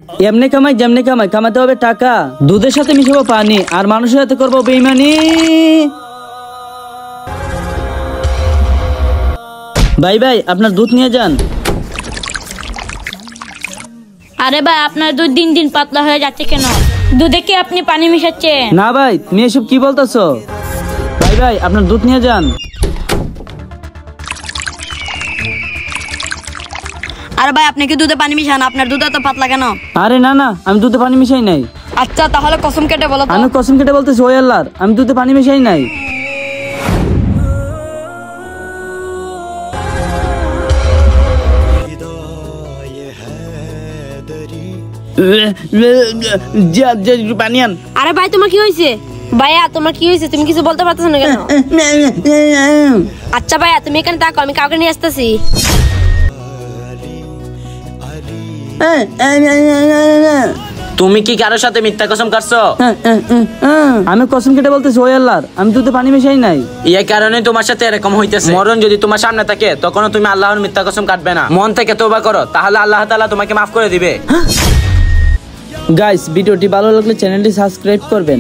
এমনি কামাই যেমনি কামাই, কামাতে হবে টাকা। দুধের সাথে মিশাবো পানি, আর মানুষের সাথে করবো বেইমানি। ভাই ভাই, আপনার দুধ নিয়ে যান। আরে ভাই, আপনার দুধ দিন দিন পাতলা হয়ে যাচ্ছে কেন? দুধে কি আপনি পানি মিশাচ্ছেন? না ভাই, তুমি এসব কি বলতেছো? ভাই ভাই, আপনার দুধ নিয়ে যান। আরে ভাই, আপনি কি দুধে পানি মিশান? আপনার দুধ এত পাতলা কেন? আরে না না, আমি দুধে পানি মিশাই নাই। আচ্ছা, তাহলে কসম কেটে বলো তো। আমি কসম কেটে বলতেছি, ওই আল্লাহর, আমি দুধে পানি মিশাই নাই। পানি আন। আরে ভাই, তোমার কি হয়েছে? ভাইয়া, তোমার কি হয়েছে? তুমি কিছু বলতে পারতেছো না কেন? আচ্ছা ভাইয়া, তুমি এখানে থাকো, আমি কাউকে নিয়ে আসতেছি। তুমি কি কারোর সাথে মিথ্যা কসম কাটছো? আমি কসম কেটে বলতেছি, ওই আল্লাহর, আমি দুধে পানি মিশাই নাই। এই কারণে তোমার সাথে এরকম হইতেছে। মরণ যদি তোমার সামনে থাকে, তখনও তুমি আল্লাহর মিথ্যা কসম কাটবে না। মন থেকে তওবা করো, তাহলে আল্লাহ তাআলা তোমাকে মাফ করে দিবে। গাইস, ভিডিওটি ভালো লাগলে চ্যানেলটি সাবস্ক্রাইব করবেন।